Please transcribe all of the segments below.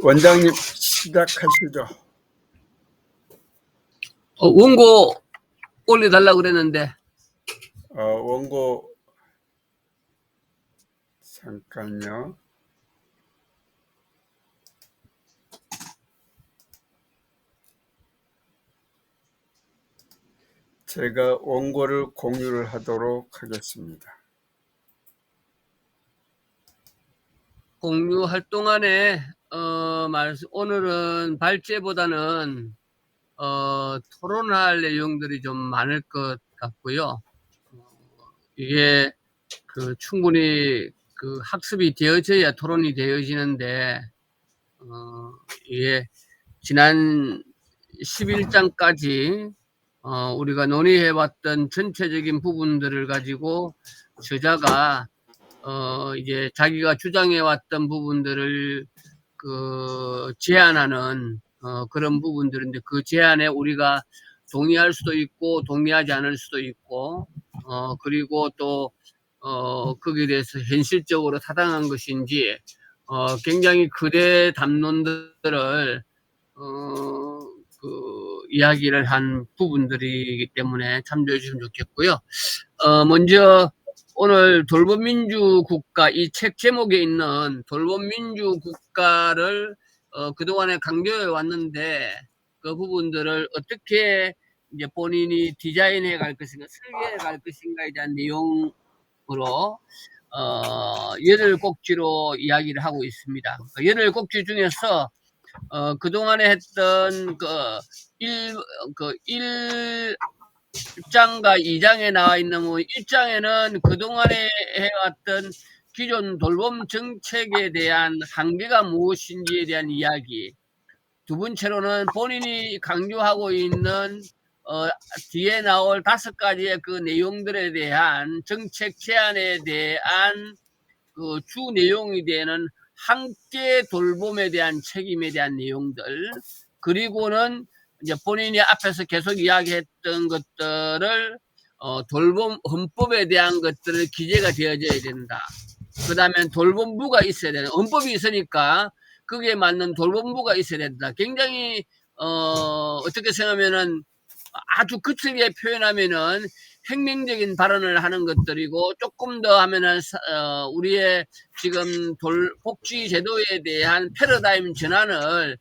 원장님 시작하시죠. 원고 올려달라고 그랬는데. 원고 잠깐요. 제가 원고를 공유를 하도록 하겠습니다. 공유할 동안에 오늘은 발제보다는 토론할 내용들이 좀 많을 것 같고요. 이게 충분히 학습이 되어져야 토론이 되어지는데 이게 지난 11장까지 우리가 논의해왔던 전체적인 부분들을 가지고 저자가 이제 자기가 주장해왔던 부분들을 제안하는 그런 부분들인데, 그 제안에 우리가 동의할 수도 있고 동의하지 않을 수도 있고 그리고 또 거기에 대해서 현실적으로 타당한 것인지 굉장히 거대 담론들을 이야기를 한 부분들이기 때문에 참조해 주시면 좋겠고요. 먼저 오늘 돌봄민주국가, 이 책 제목에 있는 돌봄민주국가를 그동안에 강조해 왔는데, 그 부분들을 어떻게 이제 본인이 디자인해 갈 것인가, 설계해 갈 것인가에 대한 내용으로 열흘 꼭지로 이야기를 하고 있습니다. 열흘 꼭지 중에서 그동안에 했던 1장과 2장에 나와 있는 1장에는 그동안에 해왔던 기존 돌봄 정책에 대한 한계가 무엇인지에 대한 이야기, 두 번째로는 본인이 강조하고 있는 뒤에 나올 5가지의 그 내용들에 대한 정책 제안에 대한 그 주 내용이 되는 함께 돌봄에 대한 책임에 대한 내용들, 그리고는 이제 본인이 앞에서 계속 이야기했던 것들을 돌봄 헌법에 대한 것들을 기재가 되어져야 된다. 그 다음에 돌봄부가 있어야 된다. 헌법이 있으니까 거기에 맞는 돌봄부가 있어야 된다. 굉장히 어떻게 생각하면은 아주 거칠게 표현하면은 혁명적인 발언을 하는 것들이고, 조금 더 하면은 우리의 지금 복지 제도에 대한 패러다임 전환을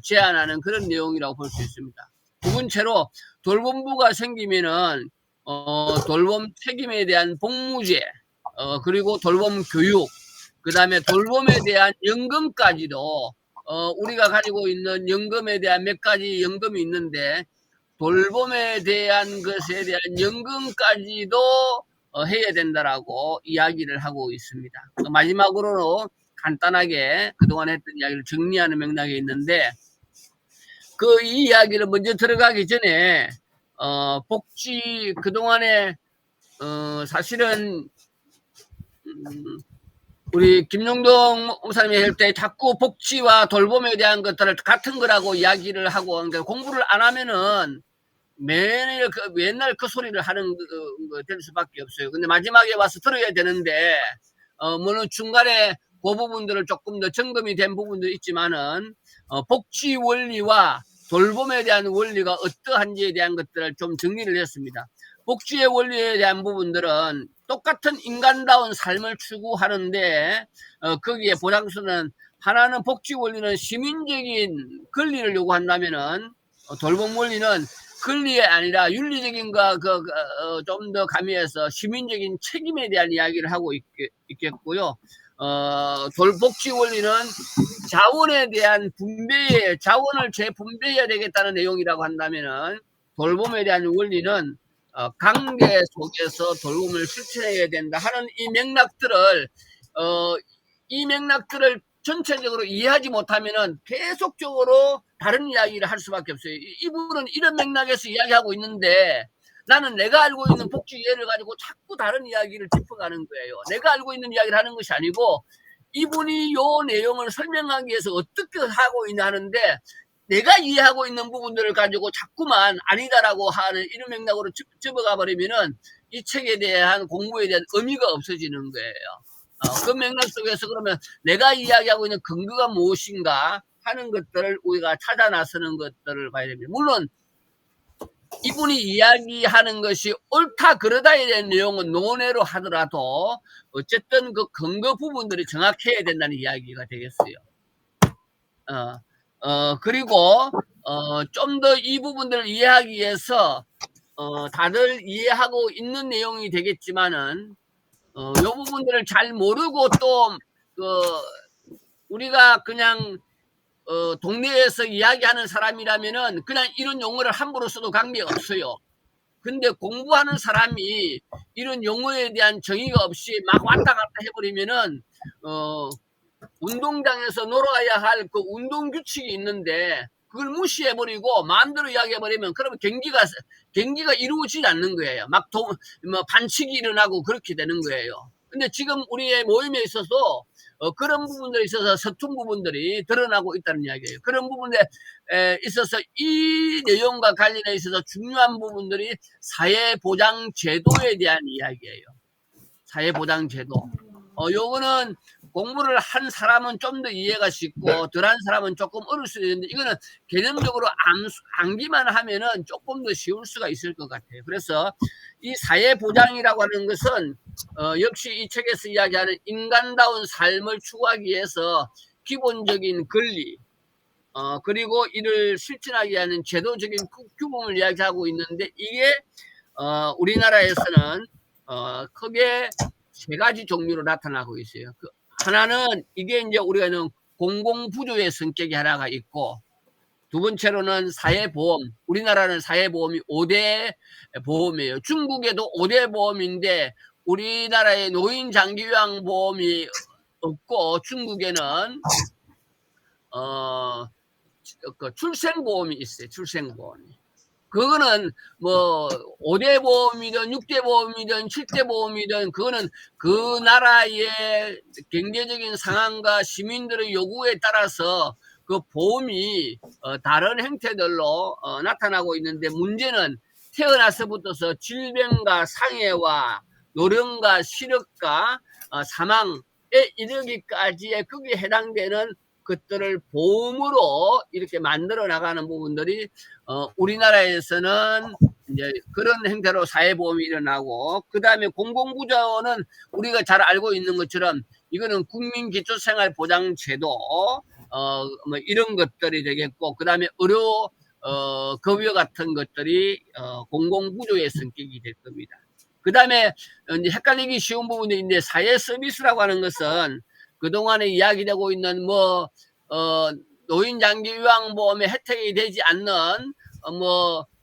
제안하는 그런 내용이라고 볼 수 있습니다. 두 번째로 돌봄부가 생기면은 돌봄 책임에 대한 복무제, 그리고 돌봄 교육, 그 다음에 돌봄에 대한 연금까지도 우리가 가지고 있는 연금에 대한 몇 가지 연금이 있는데, 돌봄에 대한 것에 대한 연금까지도 해야 된다라고 이야기를 하고 있습니다. 마지막으로 간단하게 그동안 했던 이야기를 정리하는 맥락이 있는데, 이 이야기를 먼저 들어가기 전에 복지 그동안에 사실은 우리 김용동 목사님이 할 때 자꾸 복지와 돌봄에 대한 것들을 같은 거라고 이야기를 하고, 그러니까 공부를 안 하면은 매일 맨날 그 소리를 하는 거 될 수밖에 없어요. 근데 마지막에 와서 들어야 되는데 물론 중간에 그 부분들을 조금 더 점검이 된 부분도 있지만은 복지 원리와 돌봄에 대한 원리가 어떠한지에 대한 것들을 좀 정리를 했습니다. 복지의 원리에 대한 부분들은 똑같은 인간다운 삶을 추구하는데 거기에 보장서는 하나는, 복지 원리는 시민적인 권리를 요구한다면은 돌봄 원리는 권리가 아니라 윤리적인 거 좀 더 가미해서 시민적인 책임에 대한 이야기를 하고 있겠고요. 복지 원리는 자원에 대한 자원을 재분배해야 되겠다는 내용이라고 한다면은, 돌봄에 대한 원리는 관계 속에서 돌봄을 실천해야 된다 하는 이 맥락들을 전체적으로 이해하지 못하면은 계속적으로 다른 이야기를 할 수밖에 없어요. 이분은 이런 맥락에서 이야기하고 있는데 나는 내가 알고 있는 복지 예를 가지고 자꾸 다른 이야기를 짚어가는 거예요. 내가 알고 있는 이야기를 하는 것이 아니고, 이분이 요 내용을 설명하기 위해서 어떻게 하고 있나 하는데, 내가 이해하고 있는 부분들을 가지고 자꾸만 아니다라고 하는 이런 맥락으로 접어가 버리면은 이 책에 대한 공부에 대한 의미가 없어지는 거예요. 그 맥락 속에서 그러면 내가 이야기하고 있는 근거가 무엇인가, 하는 것들을 우리가 찾아 나서는 것들을 봐야 됩니다. 물론 이분이 이야기하는 것이 옳다 그러다에 대한 내용은 논외로 하더라도 어쨌든 그 근거 부분들이 정확해야 된다는 이야기가 되겠어요. 그리고 좀 더 이 부분들을 이해하기 위해서 다들 이해하고 있는 내용이 되겠지만은 요 부분들을 잘 모르고 또 우리가 그냥 동네에서 이야기하는 사람이라면은 그냥 이런 용어를 함부로 써도 관계없어요. 근데 공부하는 사람이 이런 용어에 대한 정의가 없이 막 왔다 갔다 해버리면은 운동장에서 놀아야 할 그 운동 규칙이 있는데 그걸 무시해버리고 마음대로 이야기해버리면 그러면 경기가 이루어지지 않는 거예요. 막 반칙이 일어나고 그렇게 되는 거예요. 근데 지금 우리의 모임에 있어서 그런 부분들에 있어서 서툰 부분들이 드러나고 있다는 이야기예요. 그런 부분에 있어서 이 내용과 관련해 있어서 중요한 부분들이 사회보장제도에 대한 이야기예요. 사회보장제도. 요거는 공부를 한 사람은 좀 더 이해가 쉽고 덜한 사람은 조금 어려울 수 있는데 이거는 개념적으로 암기만 하면은 조금 더 쉬울 수가 있을 것 같아요. 그래서 이 사회보장이라고 하는 것은 역시 이 책에서 이야기하는 인간다운 삶을 추구하기 위해서 기본적인 권리 그리고 이를 실천하기 위한 제도적인 규범을 이야기하고 있는데 이게 우리나라에서는 크게 세 가지 종류로 나타나고 있어요. 하나는 이게 이제 우리가 있는 공공부조의 성격이 하나가 있고 두 번째로는 사회보험. 우리나라는 사회보험이 5대 보험이에요. 중국에도 5대 보험인데 우리나라에 노인장기요양보험이 없고 중국에는 출생보험이 있어요. 출생보험이. 그거는 뭐 5대 보험이든 6대 보험이든 7대 보험이든 그거는 그 나라의 경제적인 상황과 시민들의 요구에 따라서 그 보험이 다른 형태들로 나타나고 있는데 문제는 태어나서부터서 질병과 상해와 노령과 시력과 사망에 이르기까지의 거기에 해당되는 것들을 보험으로 이렇게 만들어 나가는 부분들이 우리나라에서는 이제 그런 형태로 사회보험이 일어나고 그 다음에 공공부조는 우리가 잘 알고 있는 것처럼 이거는 국민기초생활보장제도 뭐 이런 것들이 되겠고 그 다음에 의료 급여 같은 것들이 공공부조의 성격이 될 겁니다. 그 다음에 이제 헷갈리기 쉬운 부분이 있는데 사회 서비스라고 하는 것은 그동안에 이야기되고 있는 노인 장기 요양보험에 혜택이 되지 않는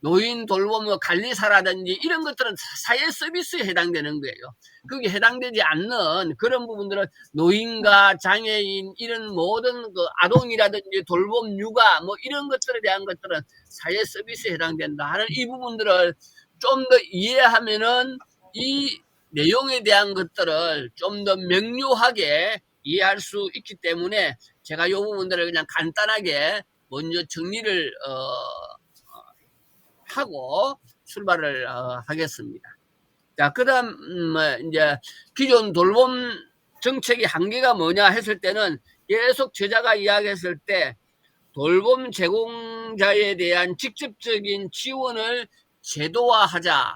노인 돌봄 관리사라든지 이런 것들은 사회 서비스에 해당되는 거예요. 거기에 해당되지 않는 그런 부분들은 노인과 장애인 이런 모든 그 아동이라든지 돌봄 육아 이런 것들에 대한 것들은 사회 서비스에 해당된다 하는 이 부분들을 좀 더 이해하면은 이 내용에 대한 것들을 좀 더 명료하게 이해할 수 있기 때문에 제가 이 부분들을 그냥 간단하게 먼저 정리를 하고 출발을 하겠습니다. 자, 그다음 이제 기존 돌봄 정책의 한계가 뭐냐 했을 때는 계속 제자가 이야기했을 때 돌봄 제공자에 대한 직접적인 지원을 제도화하자.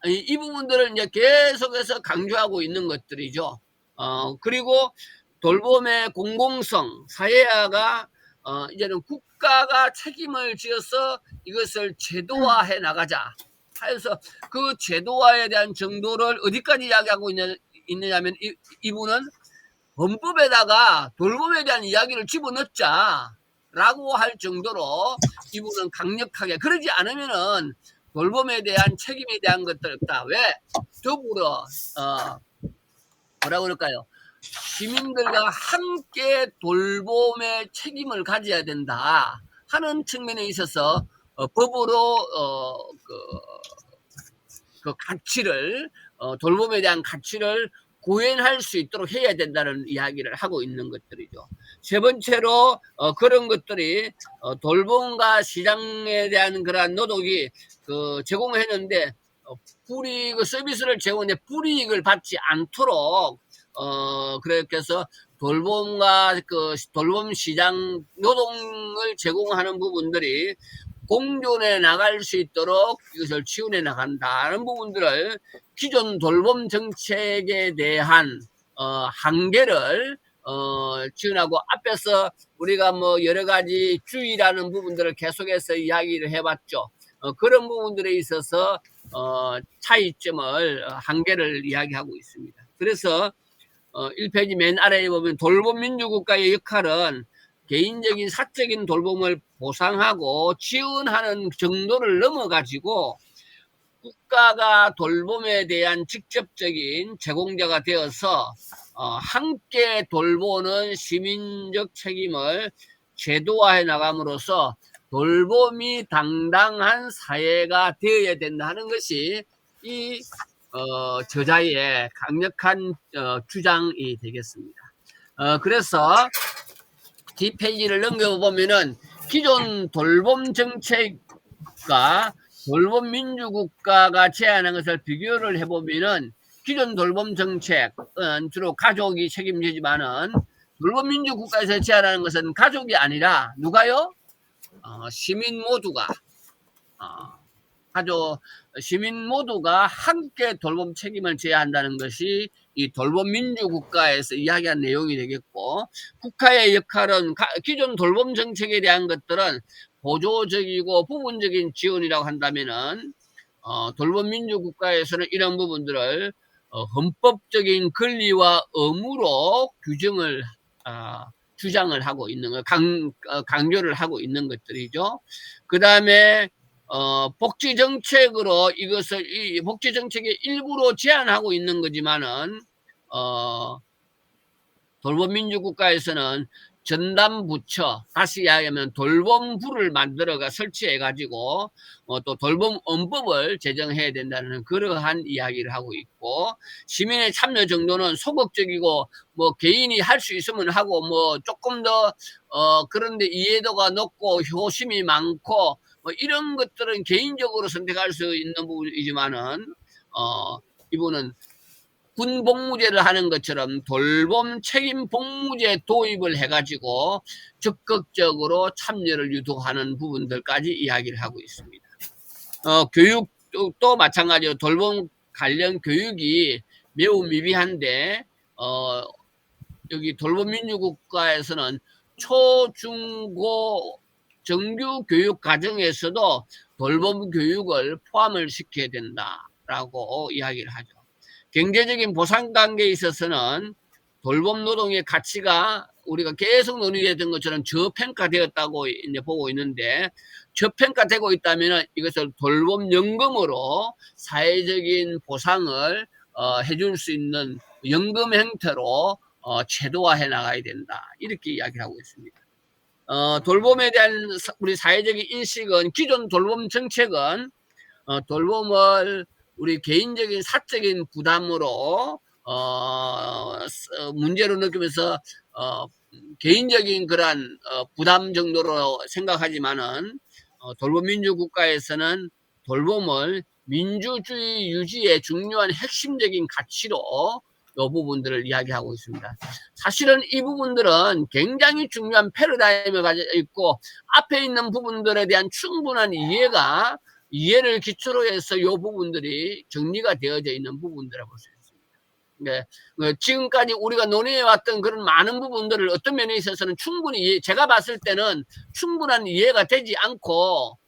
이 부분들을 이제 계속해서 강조하고 있는 것들이죠. 그리고 돌봄의 공공성, 사회화가 이제는 국가가 책임을 지어서 이것을 제도화해 나가자. 해서 그 제도화에 대한 정도를 어디까지 이야기하고 있느냐면 이분은 헌법에다가 돌봄에 대한 이야기를 집어넣자라고 할 정도로 이분은 강력하게 그러지 않으면은 돌봄에 대한 책임에 대한 것들 없다. 왜? 더불어 뭐라 그럴까요? 시민들과 함께 돌봄의 책임을 가져야 된다 하는 측면에 있어서 법으로 그 가치를 돌봄에 대한 가치를 구현할 수 있도록 해야 된다는 이야기를 하고 있는 것들이죠. 세 번째로 그런 것들이 돌봄과 시장에 대한 그러한 노동이 제공했는데 그 서비스를 제공해 불이익을 받지 않도록 그렇게 해서 돌봄과 그 돌봄 시장 노동을 제공하는 부분들이 공존해 나갈 수 있도록 이것을 지원해 나간다는 부분들을 기존 돌봄 정책에 대한 한계를 지원하고, 앞에서 우리가 뭐 여러 가지 주의라는 부분들을 계속해서 이야기를 해봤죠. 그런 부분들에 있어서 차이점을, 한계를 이야기하고 있습니다. 그래서 1페이지 맨 아래에 보면 돌봄 민주국가의 역할은 개인적인 사적인 돌봄을 보상하고 지원하는 정도를 넘어가지고 국가가 돌봄에 대한 직접적인 제공자가 되어서 함께 돌보는 시민적 책임을 제도화해 나감으로써 돌봄이 당당한 사회가 되어야 된다는 것이 이 저자의 강력한 주장이 되겠습니다. 그래서 뒷페이지를 넘겨보면은 기존 돌봄 정책과 돌봄 민주국가가 제안한 것을 비교를 해보면은, 기존 돌봄 정책은 주로 가족이 책임지지만은 돌봄 민주국가에서 제안하는 것은 가족이 아니라 누가요? 시민 모두가 시민 모두가 함께 돌봄 책임을 져야 한다는 것이 이 돌봄 민주국가에서 이야기한 내용이 되겠고, 국가의 역할은 기존 돌봄 정책에 대한 것들은 보조적이고 부분적인 지원이라고 한다면은 돌봄 민주국가에서는 이런 부분들을 헌법적인 권리와 의무로 규정을 주장을 하고 있는 거, 강조를 하고 있는 것들이죠. 그 다음에 복지 정책으로 이것을 이 복지 정책의 일부로 제한하고 있는 거지만은 돌봄 민주국가에서는 전담부처, 다시 이야기하면 돌봄부를 만들어가 설치해 가지고 또 돌봄원법을 제정해야 된다는 그러한 이야기를 하고 있고, 시민의 참여 정도는 소극적이고 뭐 개인이 할 수 있으면 하고 뭐 조금 더 그런데 이해도가 높고 효심이 많고 뭐 이런 것들은 개인적으로 선택할 수 있는 부분이지만은 이분은 군 복무제를 하는 것처럼 돌봄 책임 복무제 도입을 해가지고 적극적으로 참여를 유도하는 부분들까지 이야기를 하고 있습니다. 교육도 마찬가지로 돌봄 관련 교육이 매우 미비한데 여기 돌봄 민주국가에서는 초, 중, 고 정규 교육 과정에서도 돌봄 교육을 포함을 시켜야 된다라고 이야기를 하죠. 경제적인 보상 관계에 있어서는 돌봄 노동의 가치가 우리가 계속 논의했던 것처럼 저평가되었다고 이제 보고 있는데, 저평가되고 있다면 이것을 돌봄 연금으로 사회적인 보상을 해줄 수 있는 연금 형태로 제도화해 나가야 된다, 이렇게 이야기를 하고 있습니다. 돌봄에 대한 우리 사회적인 인식은, 기존 돌봄 정책은 돌봄을 우리 개인적인 사적인 부담으로 문제로 느끼면서 개인적인 그러한 부담 정도로 생각하지만은 돌봄 민주국가에서는 돌봄을 민주주의 유지의 중요한 핵심적인 가치로 이 부분들을 이야기하고 있습니다. 사실은 이 부분들은 굉장히 중요한 패러다임을 가지고 있고, 앞에 있는 부분들에 대한 충분한 이해를 기초로 해서 이 부분들이 정리가 되어져 있는 부분들이라고 볼 수 있습니다. 네, 지금까지 우리가 논의해왔던 그런 많은 부분들을 어떤 면에 있어서는 충분히 제가 봤을 때는 충분한 이해가 되지 않고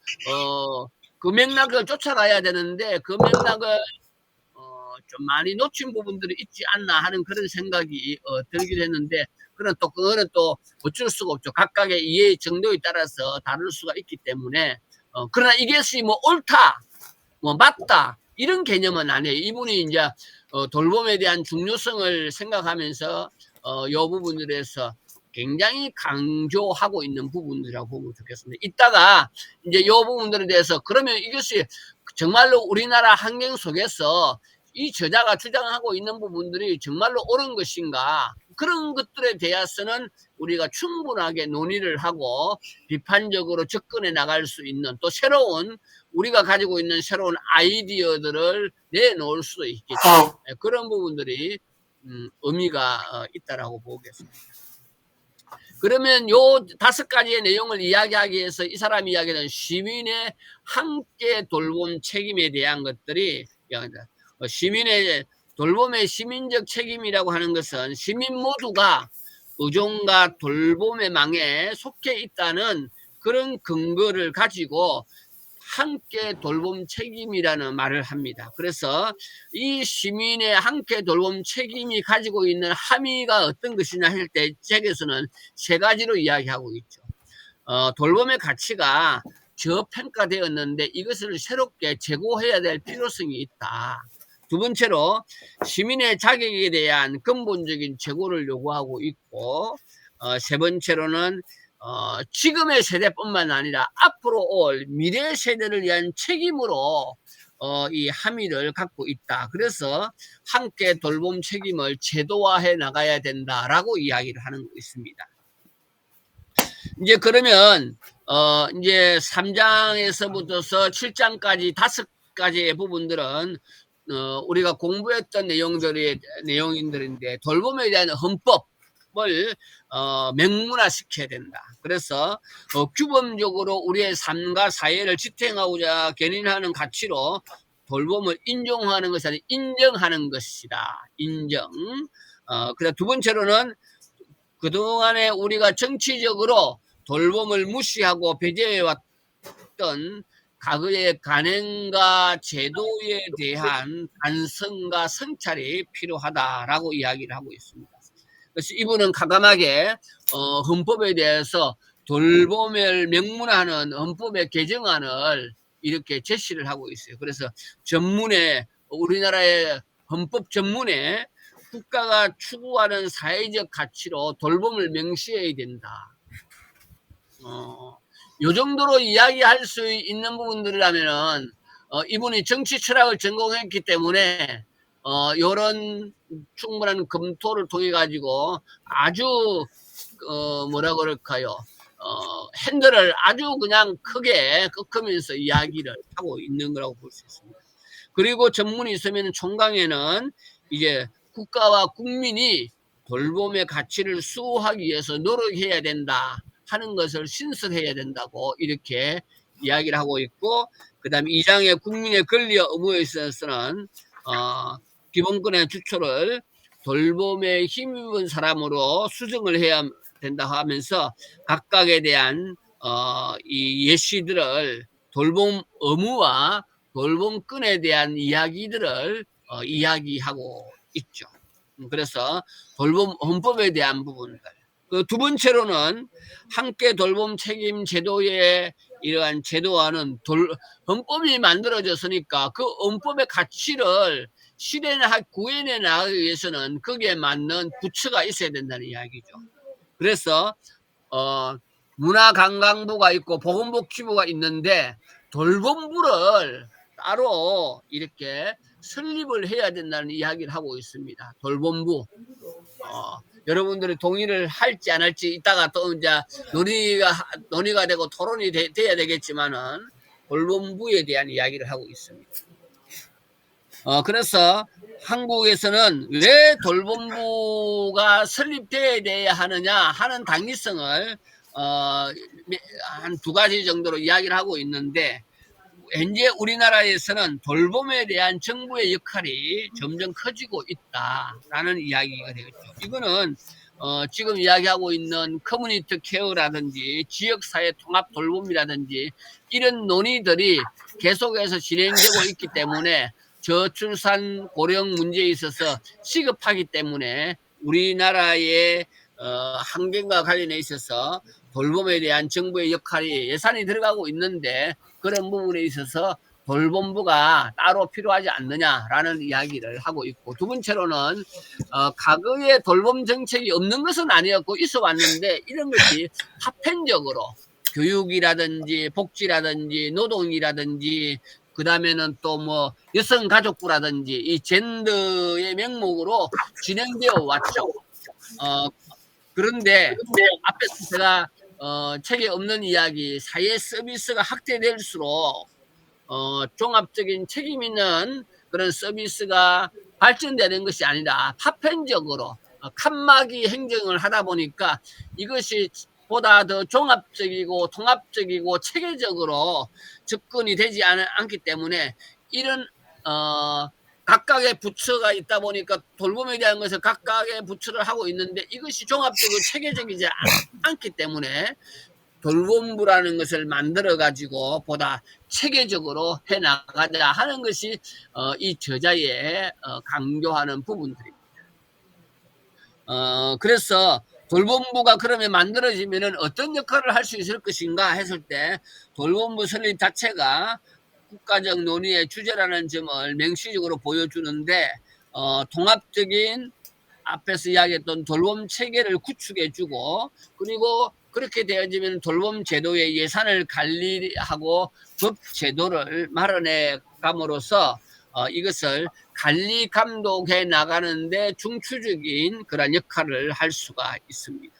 그 맥락을 쫓아가야 되는데, 그 맥락을 좀 많이 놓친 부분들이 있지 않나 하는 그런 생각이 들긴 했는데, 그거는 또 어쩔 수가 없죠. 각각의 이해 정도에 따라서 다를 수가 있기 때문에. 그러나 이것이 뭐 옳다, 뭐 맞다, 이런 개념은 아니에요. 이분이 이제 돌봄에 대한 중요성을 생각하면서 이 부분들에서 굉장히 강조하고 있는 부분이라고 보면 좋겠습니다. 이따가 이제 이 부분들에 대해서, 그러면 이것이 정말로 우리나라 환경 속에서 이 저자가 주장하고 있는 부분들이 정말로 옳은 것인가, 그런 것들에 대해서는 우리가 충분하게 논의를 하고 비판적으로 접근해 나갈 수 있는, 또 새로운 우리가 가지고 있는 새로운 아이디어들을 내놓을 수도 있겠죠. 그런 부분들이 의미가 있다라고 보겠습니다. 그러면 요 5가지의 내용을 이야기하기 위해서 이 사람이 이야기하는 시민의 함께 돌봄 책임에 대한 것들이 이야기합니다. 시민의 돌봄의 시민적 책임이라고 하는 것은 시민 모두가 의존과 돌봄의 망에 속해 있다는 그런 근거를 가지고 함께 돌봄 책임이라는 말을 합니다. 그래서 이 시민의 함께 돌봄 책임이 가지고 있는 함의가 어떤 것이냐 할 때 책에서는 3가지로 이야기하고 있죠. 돌봄의 가치가 저평가되었는데 이것을 새롭게 재고해야 될 필요성이 있다. 2번째로 시민의 자격에 대한 근본적인 재고를 요구하고 있고, 3번째로는 지금의 세대뿐만 아니라 앞으로 올 미래 세대를 위한 책임으로 이 함의를 갖고 있다. 그래서 함께 돌봄 책임을 제도화해 나가야 된다라고 이야기를 하는 거 있습니다. 이제 그러면 이제 3장에서부터서 7장까지 5가지의 부분들은 우리가 공부했던 내용들인데 돌봄에 대한 헌법을 명문화시켜야 된다. 그래서 규범적으로 우리의 삶과 사회를 지탱하고자 견인하는 가치로 돌봄을 인정하는 것이 아니라 인정하는 것이다. 인정. 그다음 2번째로는 그동안에 우리가 정치적으로 돌봄을 무시하고 배제해왔던 과거의 관행과 제도에 대한 반성과 성찰이 필요하다라고 이야기를 하고 있습니다. 그래서 이분은 과감하게 헌법에 대해서 돌봄을 명문화하는 헌법의 개정안을 이렇게 제시를 하고 있어요. 그래서 전문에 우리나라의 헌법 전문에 국가가 추구하는 사회적 가치로 돌봄을 명시해야 된다. 요 정도로 이야기할 수 있는 부분들이라면은 이분이 정치 철학을 전공했기 때문에 요런 충분한 검토를 통해 가지고 아주 뭐라 그럴까요? 핸들을 아주 그냥 크게 꺾으면서 이야기를 하고 있는 거라고 볼 수 있습니다. 그리고 전문이 있으면 총강에는 이제 국가와 국민이 돌봄의 가치를 수호하기 위해서 노력해야 된다 하는 것을 신설해야 된다고 이렇게 이야기를 하고 있고, 그 다음에 2장의 국민의 권리와 의무에 있어서는 기본권의 주초를 돌봄에 힘입은 사람으로 수정을 해야 된다 하면서 각각에 대한 이 예시들을 돌봄 의무와 돌봄권에 대한 이야기들을 이야기하고 있죠. 그래서 돌봄 헌법에 대한 부분들. 그 2번째로는 함께 돌봄 책임 제도의 이러한 제도화는 헌법이 만들어졌으니까 그 헌법의 가치를 구현해 나가기 위해서는 거기에 맞는 부처가 있어야 된다는 이야기죠. 그래서 문화관광부가 있고 보건복지부가 있는데 돌봄부를 따로 이렇게 설립을 해야 된다는 이야기를 하고 있습니다. 돌봄부. 여러분들이 동의를 할지 안 할지 이따가 또 이제 논의가 되고 토론이 돼야 되겠지만은 돌봄부에 대한 이야기를 하고 있습니다. 그래서 한국에서는 왜 돌봄부가 설립돼야 하느냐 하는 당위성을 한 2가지 정도로 이야기를 하고 있는데, 현재 우리나라에서는 돌봄에 대한 정부의 역할이 점점 커지고 있다라는 이야기가 되겠죠. 이거는 지금 이야기하고 있는 커뮤니티 케어라든지 지역사회 통합 돌봄이라든지 이런 논의들이 계속해서 진행되고 있기 때문에 저출산 고령 문제에 있어서 시급하기 때문에 우리나라의 환경과 관련해 있어서 돌봄에 대한 정부의 역할이 예산이 들어가고 있는데 그런 부분에 있어서 돌봄부가 따로 필요하지 않느냐라는 이야기를 하고 있고, 2번째로는 과거에 돌봄 정책이 없는 것은 아니었고 있어 왔는데 이런 것이 파편적으로 교육이라든지 복지라든지 노동이라든지 그 다음에는 또 뭐 여성가족부라든지 이 젠더의 명목으로 진행되어 왔죠. 그런데 앞에서 제가 책에 없는 이야기, 사회 서비스가 확대될수록 종합적인 책임 있는 그런 서비스가 발전되는 것이 아니라 파편적으로 칸막이 행정을 하다 보니까 이것이 보다 더 종합적이고 통합적이고 체계적으로 접근이 되지 않기 때문에 이런 각각의 부처가 있다 보니까 돌봄에 대한 것을 각각의 부처를 하고 있는데 이것이 종합적이고 체계적이지 않기 때문에 돌봄부라는 것을 만들어 가지고 보다 체계적으로 해 나가자 하는 것이 이 저자의 강조하는 부분들입니다. 그래서 돌봄부가 그러면 만들어지면은 어떤 역할을 할 수 있을 것인가 했을 때 돌봄부 설립 자체가 국가적 논의의 주제라는 점을 명시적으로 보여주는데 통합적인 앞에서 이야기했던 돌봄 체계를 구축해 주고 그리고 그렇게 되어지면 돌봄 제도의 예산을 관리하고 법 제도를 마련해 감으로써 이것을 관리 감독해 나가는데 중추적인 그런 역할을 할 수가 있습니다.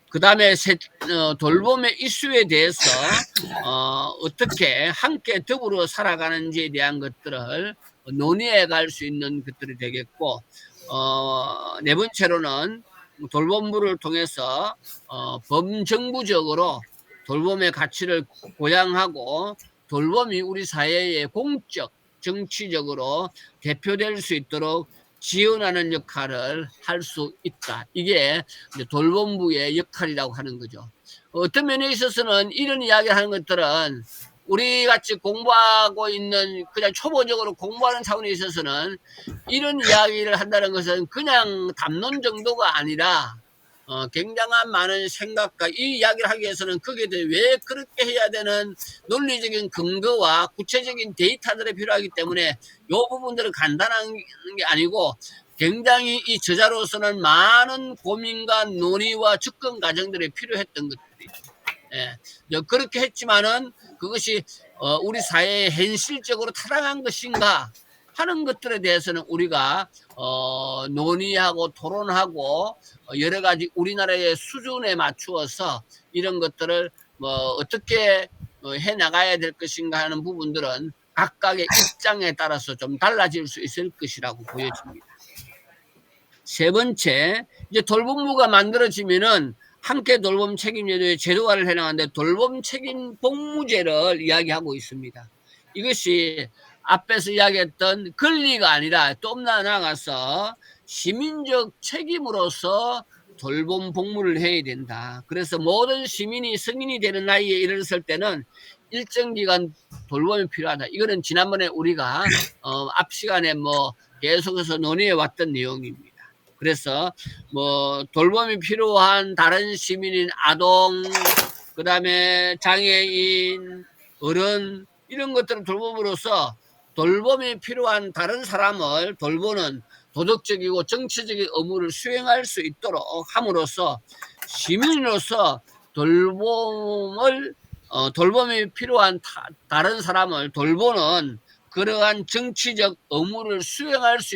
그 다음에 돌봄의 이슈에 대해서 어떻게 함께 더불어 살아가는지에 대한 것들을 논의해 갈 수 있는 것들이 되겠고 네 번째로는 돌봄부를 통해서 범정부적으로 돌봄의 가치를 고양하고 돌봄이 우리 사회의 공적 정치적으로 대표될 수 있도록 지원하는 역할을 할 수 있다. 이게 이제 돌봄부의 역할이라고 하는 거죠. 어떤 면에 있어서는 이런 이야기를 하는 것들은 우리 같이 공부하고 있는 그냥 초보적으로 공부하는 차원에 있어서는 이런 이야기를 한다는 것은 그냥 담론 정도가 아니라 굉장한 많은 생각과 이 이야기를 하기 위해서는 거기에 대해 왜 그렇게 해야 되는 논리적인 근거와 구체적인 데이터들이 필요하기 때문에 이 부분들은 간단한 게 아니고 굉장히 이 저자로서는 많은 고민과 논의와 접근 과정들이 필요했던 것들이 그렇게 했지만은 그것이 우리 사회에 현실적으로 타당한 것인가 하는 것들에 대해서는 우리가 논의하고 토론하고 여러 가지 우리나라의 수준에 맞추어서 이런 것들을 어떻게 해 나가야 될 것인가 하는 부분들은 각각의 입장에 따라서 좀 달라질 수 있을 것이라고 보여집니다. 세 번째, 이제 돌봄부가 만들어지면은 함께 돌봄 책임 제도화를 해나가는데 돌봄 책임 복무제를 이야기하고 있습니다. 이것이 앞에서 이야기했던 권리가 아니라 좀 나아가서 시민적 책임으로서 돌봄 복무를 해야 된다. 그래서 모든 시민이 성인이 되는 나이에 이르렀을 때는 일정 기간 돌봄이 필요하다. 이거는 지난번에 우리가 앞 시간에 계속해서 논의해 왔던 내용입니다. 그래서 돌봄이 필요한 다른 시민인 아동, 그 다음에 장애인, 어른 이런 것들을 돌봄으로써 돌봄이 필요한 다른 사람을 돌보는 도덕적이고 정치적인 의무를 수행할 수 있도록 함으로써 시민으로서 돌봄이 필요한 다른 사람을 돌보는 그러한 정치적 의무를 수행할 수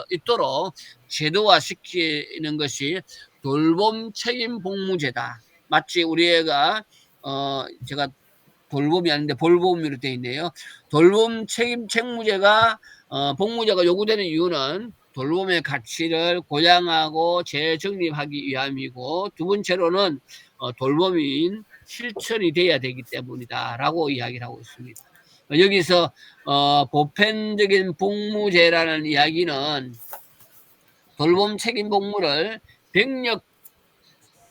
있도록 제도화시키는 것이 돌봄 책임 복무제다. 마치 우리 애가 제가 돌봄이 아닌데 볼봄으로 되어 있네요. 돌봄 책임 책무제가 복무제가 요구되는 이유는 돌봄의 가치를 고양하고 재정립하기 위함이고 두 번째로는 돌봄인 실천이 돼야 되기 때문이다라고 이야기를 하고 있습니다. 여기서 보편적인 복무제라는 이야기는 돌봄 책임 복무를 병력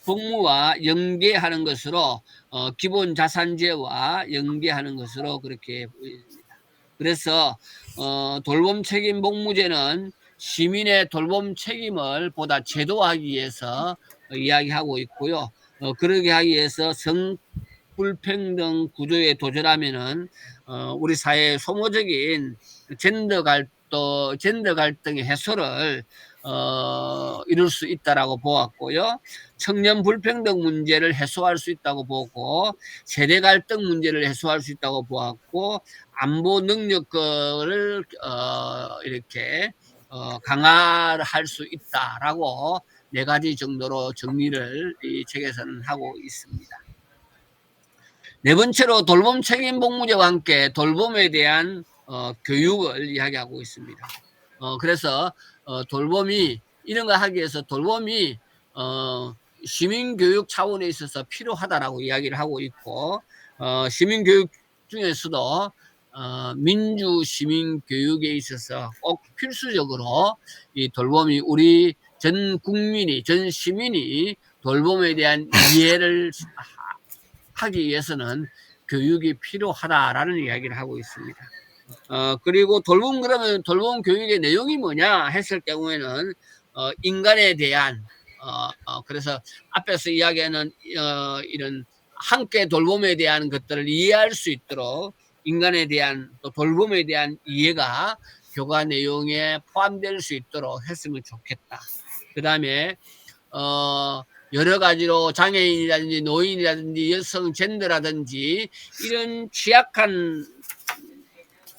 복무와 연계하는 것으로 기본 자산제와 연계하는 것으로 그렇게 보입니다. 그래서 돌봄 책임 복무제는 시민의 돌봄 책임을 보다 제도화하기 위해서 이야기하고 있고요. 그러게 하기 위해서 성불평등 구조에 도전하면은 우리 사회의 소모적인 젠더 갈등의 해소를 이룰 수 있다라고 보았고요. 청년 불평등 문제를 해소할 수 있다고 보고 세대 갈등 문제를 해소할 수 있다고 보았고 안보 능력을 이렇게 강화할 수 있다라고 네 가지 정도로 정리를 이 책에서는 하고 있습니다. 네 번째로 돌봄 책임 복무제와 함께 돌봄에 대한 교육을 이야기하고 있습니다. 그래서 돌봄이 이런 거 하기 위해서 돌봄이 시민교육 차원에 있어서 필요하다라고 이야기를 하고 있고, 시민교육 중에서도 민주 시민교육에 있어서 꼭 필수적으로 이 돌봄이 우리 전 국민이, 전 시민이 돌봄에 대한 이해를 하기 위해서는 교육이 필요하다라는 이야기를 하고 있습니다. 그리고 그러면 돌봄 교육의 내용이 뭐냐 했을 경우에는 인간에 대한 그래서 앞에서 이야기하는 이런 함께 돌봄에 대한 것들을 이해할 수 있도록 인간에 대한 또 돌봄에 대한 이해가 교과 내용에 포함될 수 있도록 했으면 좋겠다. 그다음에 여러 가지로 장애인이라든지 노인이라든지 여성 젠더라든지 이런 취약한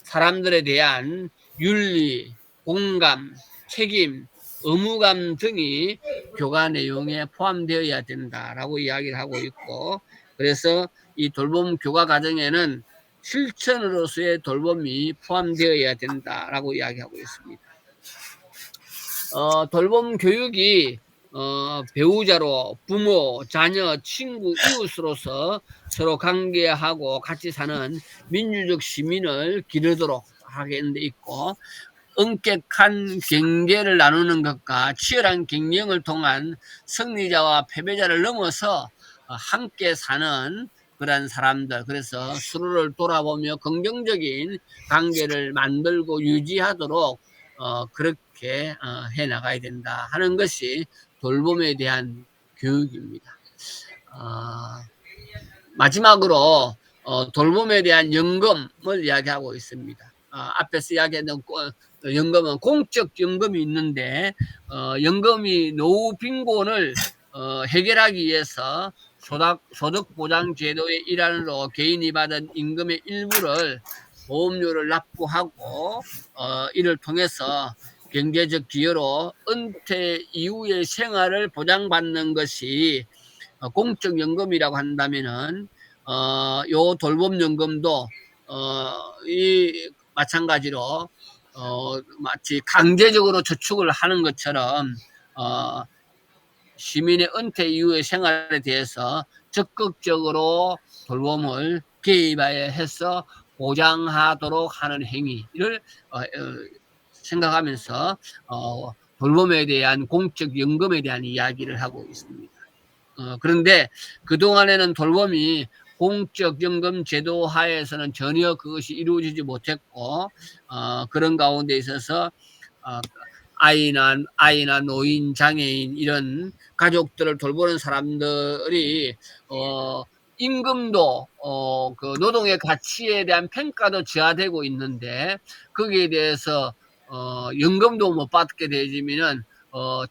사람들에 대한 윤리, 공감, 책임, 의무감 등이 교과 내용에 포함되어야 된다라고 이야기를 하고 있고, 그래서 이 돌봄 교과 과정에는 실천으로서의 돌봄이 포함되어야 된다라고 이야기하고 있습니다. 돌봄 교육이 배우자로 부모, 자녀, 친구, 이웃으로서 서로 관계하고 같이 사는 민주적 시민을 기르도록 하게 돼 있고, 엄격한 경계를 나누는 것과 치열한 경쟁을 통한 승리자와 패배자를 넘어서 함께 사는 그런 사람들, 그래서 서로를 돌아보며 긍정적인 관계를 만들고 유지하도록 그렇게 해 나가야 된다 하는 것이 돌봄에 대한 교육입니다. 마지막으로 돌봄에 대한 연금을 이야기하고 있습니다. 앞에서 이야기했던 연금은 공적 연금이 있는데, 연금이 노후 빈곤을 해결하기 위해서 소득보장제도의 일환으로 개인이 받은 임금의 일부를 보험료를 납부하고 이를 통해서 경제적 기여로 은퇴 이후의 생활을 보장받는 것이 공적연금이라고 한다면은 요 돌봄연금도 이 마찬가지로 마치 강제적으로 저축을 하는 것처럼 시민의 은퇴 이후의 생활에 대해서 적극적으로 돌봄을 개입하여 해서 보장하도록 하는 행위를 생각하면서 돌봄에 대한 공적 연금에 대한 이야기를 하고 있습니다. 그런데 그동안에는 돌봄이 공적 연금 제도 하에서는 전혀 그것이 이루어지지 못했고, 그런 가운데 있어서 아이나 노인, 장애인 이런 가족들을 돌보는 사람들이 임금도 그 노동의 가치에 대한 평가도 저하되고 있는데, 거기에 대해서 연금도 못 받게 되지면은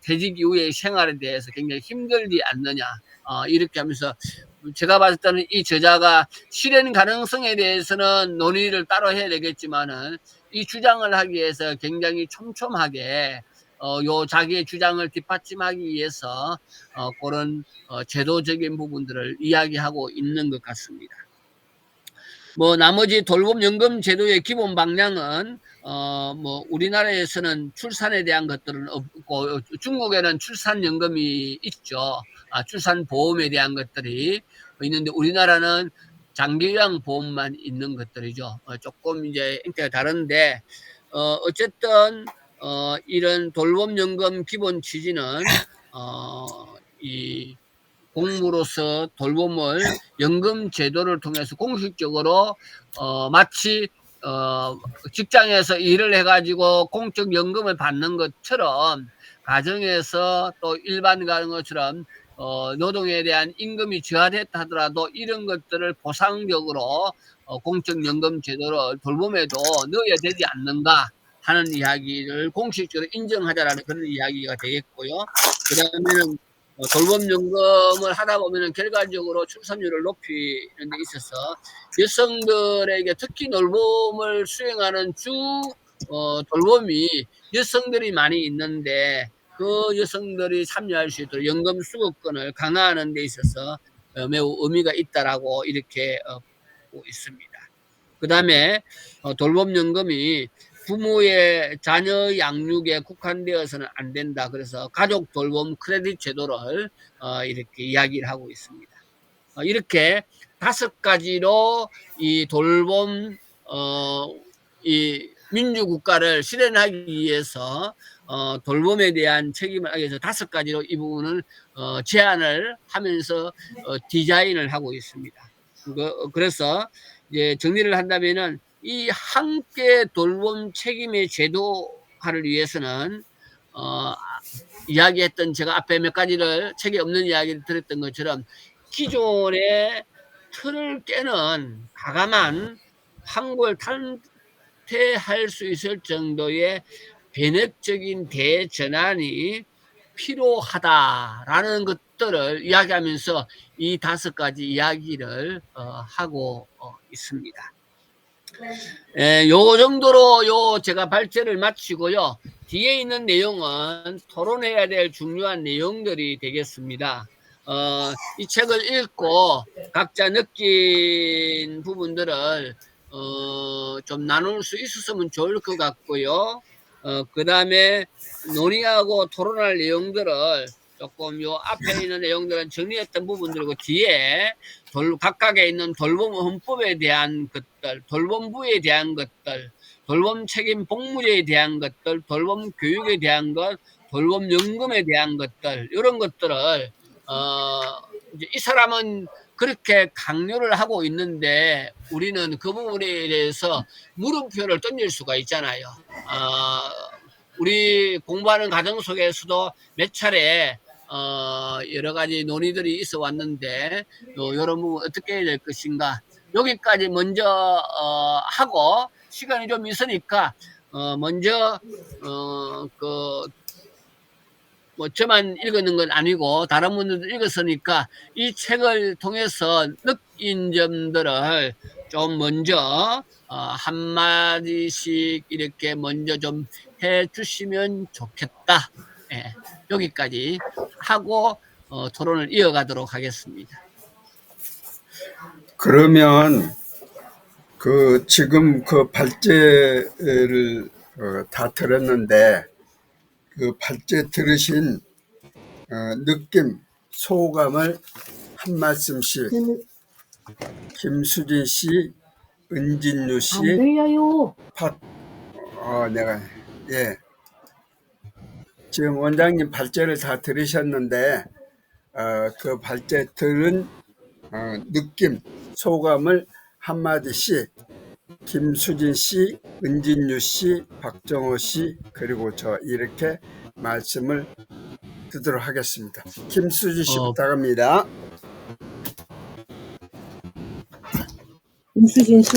퇴직 이후의 생활에 대해서 굉장히 힘들지 않느냐, 이렇게 하면서 제가 봤을 때는 이 저자가 실현 가능성에 대해서는 논의를 따로 해야 되겠지만은 이 주장을 하기 위해서 굉장히 촘촘하게 요 자기의 주장을 뒷받침하기 위해서 그런 제도적인 부분들을 이야기하고 있는 것 같습니다. 뭐 나머지 돌봄연금 제도의 기본 방향은 뭐 우리나라에서는 출산에 대한 것들은 없고, 중국에는 출산연금이 있죠. 출산보험에 대한 것들이 있는데 우리나라는 장기요양보험만 있는 것들이죠. 조금 이제 형태가 다른데 어쨌든 이런 돌봄연금 기본 취지는 이 공무로서 돌봄을 연금 제도를 통해서 공식적으로 마치 직장에서 일을 해가지고 공적 연금을 받는 것처럼 가정에서 또 일반 가는 것처럼 노동에 대한 임금이 저하됐다 하더라도 이런 것들을 보상적으로 공적 연금 제도를 돌봄에도 넣어야 되지 않는가 하는 이야기를 공식적으로 인정하자라는 그런 이야기가 되겠고요. 그다음에는 돌봄연금을 하다 보면은 결과적으로 출산율을 높이는 데 있어서 여성들에게 특히 돌봄을 수행하는 돌봄이 여성들이 많이 있는데, 그 여성들이 참여할 수 있도록 연금 수급권을 강화하는 데 있어서 매우 의미가 있다라고 이렇게 보고 있습니다. 그다음에 돌봄연금이 부모의 자녀 양육에 국한되어서는 안 된다. 그래서 가족 돌봄 크레딧 제도를 이렇게 이야기를 하고 있습니다. 이렇게 5가지로 이 돌봄 이 민주국가를 실현하기 위해서 돌봄에 대한 책임을 하기 위해서 5가지로 이 부분을 제안을 하면서 디자인을 하고 있습니다. 그래서 이제 정리를 한다면은 이 함께 돌봄 책임의 제도화를 위해서는 이야기했던 제가 앞에 몇 가지를 책에 없는 이야기를 드렸던 것처럼 기존의 틀을 깨는 과감한 황골 탈퇴할 수 있을 정도의 변혁적인 대전환이 필요하다라는 것들을 이야기하면서 이 5가지 이야기를 하고 있습니다. 요 정도로 제가 발제를 마치고요. 뒤에 있는 내용은 토론해야 될 중요한 내용들이 되겠습니다. 이 책을 읽고 각자 느낀 부분들을 좀 나눌 수 있었으면 좋을 것 같고요. 그 다음에 논의하고 토론할 내용들을 조금 요 앞에 있는 내용들은 정리했던 부분들이고 뒤에 각각에 있는 돌봄 헌법에 대한 것들, 돌봄부에 대한 것들, 돌봄 책임 복무제에 대한 것들, 돌봄 교육에 대한 것, 돌봄 연금에 대한 것들, 이런 것들을 이제 이 사람은 그렇게 강요를 하고 있는데 우리는 그 부분에 대해서 물음표를 던질 수가 있잖아요. 우리 공부하는 과정 속에서도 몇 차례 여러 가지 논의들이 있어 왔는데 이런 부분 어떻게 해야 될 것인가, 여기까지 먼저 하고 시간이 좀 있으니까 먼저 뭐 저만 읽는 건 아니고 다른 분들도 읽었으니까 이 책을 통해서 느낀 점들을 좀 먼저 한마디씩 이렇게 먼저 좀 해주시면 좋겠다. 예, 여기까지 하고 토론을 이어가도록 하겠습니다. 그러면 지금 발제를 다 들었는데 그 발제 들으신 느낌, 소감을 한 말씀씩 김수진 씨, 은진유 씨, 안 들려요. 지금 원장님 발제를 다 들으셨는데 그 발제 들은 느낌, 소감을 한마디씩 김수진 씨, 은진유 씨, 박정호 씨, 그리고 저 이렇게 말씀을 듣도록 하겠습니다. 김수진 씨 부탁합니다. 김수진 씨?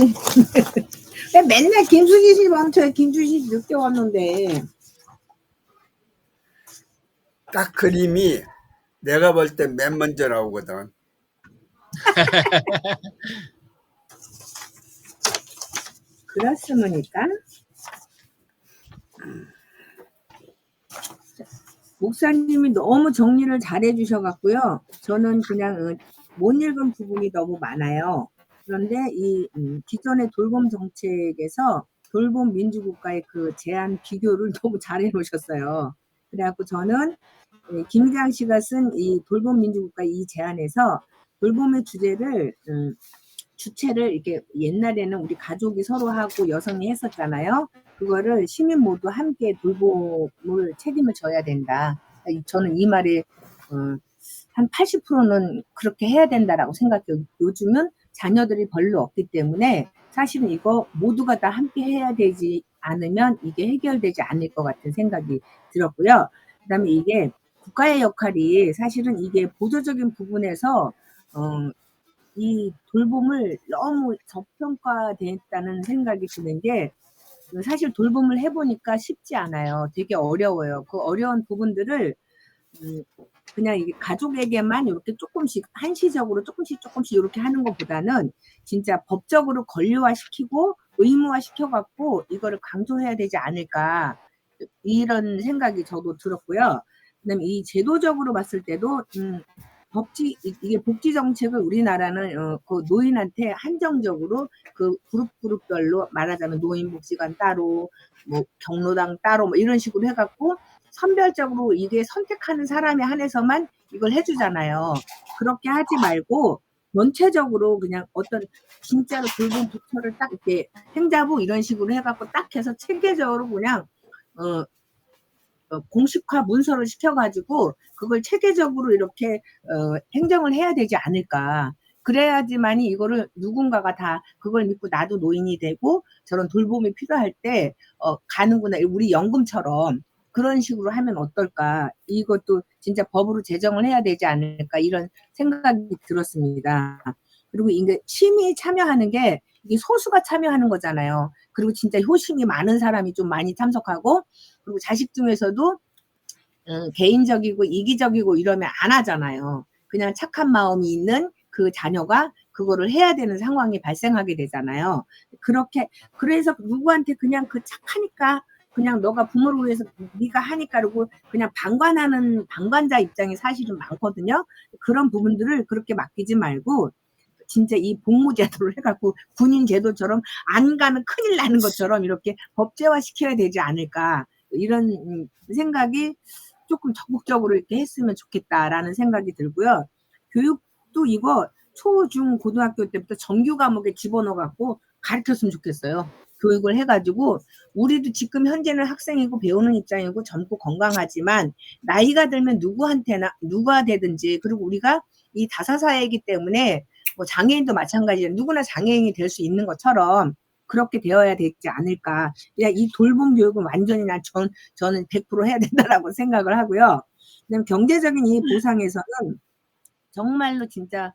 왜 맨날 김수진 씨 멈춰요? 김수진 씨 늦게 왔는데. 딱 그림이 내가 볼 때 맨 먼저 나오거든. 그렇습니까? 목사님이 너무 정리를 잘해 주셔갖고요. 저는 그냥 못 읽은 부분이 너무 많아요. 그런데 이 기존의 돌봄 정책에서 돌봄 민주국가의 그 제안 비교를 너무 잘해 놓으셨어요. 그래갖고 저는 김기장 씨가 쓴 이 돌봄 민주국가 이 제안에서 돌봄의 주체를 이렇게 옛날에는 우리 가족이 서로 하고 여성이 했었잖아요. 그거를 시민 모두 함께 돌봄을 책임을 져야 된다. 저는 이 말에 한 80%는 그렇게 해야 된다라고 생각해요. 요즘은 자녀들이 별로 없기 때문에 사실은 이거 모두가 다 함께 해야 되지 않으면 이게 해결되지 않을 것 같은 생각이 들었고요. 그다음에 이게 국가의 역할이 사실은 이게 보조적인 부분에서 이 돌봄을 너무 저평가됐다는 생각이 드는 게 사실 돌봄을 해보니까 쉽지 않아요. 되게 어려워요. 그 어려운 부분들을 그냥 이게 가족에게만 이렇게 조금씩 한시적으로 조금씩 이렇게 하는 것보다는 진짜 법적으로 권리화시키고 의무화시켜갖고 이거를 강조해야 되지 않을까 이런 생각이 저도 들었고요. 그다음에 이 제도적으로 봤을 때도 이게 복지 정책을 우리나라는 그 노인한테 한정적으로 그 그룹별로 말하자면 노인복지관 따로, 뭐 경로당 따로 뭐 이런 식으로 해갖고 선별적으로 이게 선택하는 사람에 한해서만 이걸 해주잖아요. 그렇게 하지 말고 전체적으로 그냥 어떤 진짜로 돌봄 부처를 딱 이렇게 행자부 이런 식으로 해갖고 딱 해서 체계적으로 그냥 공식화 문서를 시켜가지고 그걸 체계적으로 이렇게 행정을 해야 되지 않을까. 그래야지만이 이거를 누군가가 다 그걸 믿고 나도 노인이 되고 저런 돌봄이 필요할 때 가는구나. 우리 연금처럼 그런 식으로 하면 어떨까. 이것도 진짜 법으로 제정을 해야 되지 않을까 이런 생각이 들었습니다. 그리고 이게 심의 참여하는 게 이게 소수가 참여하는 거잖아요. 그리고 진짜 효심이 많은 사람이 좀 많이 참석하고 그리고 자식 중에서도 개인적이고 이기적이고 이러면 안 하잖아요. 그냥 착한 마음이 있는 그 자녀가 그거를 해야 되는 상황이 발생하게 되잖아요. 그래서 누구한테 그냥 그 착하니까 그냥 너가 부모를 위해서 네가 하니까 그러고 그냥 방관하는 방관자 입장이 사실은 많거든요. 그런 부분들을 그렇게 맡기지 말고 진짜 이 복무제도를 해갖고 군인 제도처럼 안 가면 큰일 나는 것처럼 이렇게 법제화 시켜야 되지 않을까 이런 생각이 조금 적극적으로 이렇게 했으면 좋겠다라는 생각이 들고요. 교육도 이거 초, 중, 고등학교 때부터 정규 과목에 집어넣어갖고 가르쳤으면 좋겠어요. 교육을 해가지고 우리도 지금 현재는 학생이고 배우는 입장이고 젊고 건강하지만 나이가 들면 누가 되든지 그리고 우리가 이 다사사회이기 때문에 뭐 장애인도 마찬가지예요. 누구나 장애인이 될 수 있는 것처럼 그렇게 되어야 되지 않을까. 그냥 이 돌봄 교육은 완전히 저는 100% 해야 된다라고 생각을 하고요. 그다음에 경제적인 이 보상에서는 정말로 진짜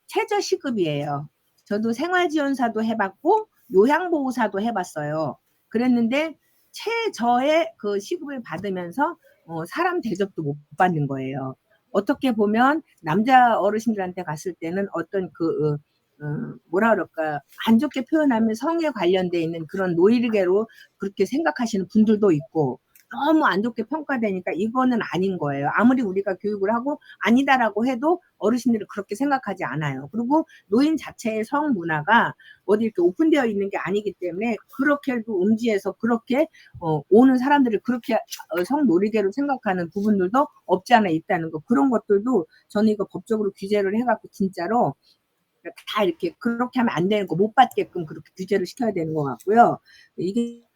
최저 시급이에요. 저도 생활지원사도 해봤고 요양보호사도 해봤어요. 그랬는데 최저의 그 시급을 받으면서 사람 대접도 못 받는 거예요. 어떻게 보면 남자 어르신들한테 갔을 때는 어떤 뭐라 그럴까 안 좋게 표현하면 성에 관련돼 있는 그런 노이르게로 그렇게 생각하시는 분들도 있고 너무 안 좋게 평가되니까 이거는 아닌 거예요. 아무리 우리가 교육을 하고 아니다라고 해도 어르신들이 그렇게 생각하지 않아요. 그리고 노인 자체의 성 문화가 어디 이렇게 오픈되어 있는 게 아니기 때문에 그렇게도 음지에서 그렇게 오는 사람들을 그렇게 성놀이개로 생각하는 부분들도 없지 않아 있다는 거. 그런 것들도 저는 이거 법적으로 규제를 해갖고 진짜로 다 이렇게 그렇게 하면 안 되는 거 못 받게끔 그렇게 규제를 시켜야 되는 것 같고요. 이게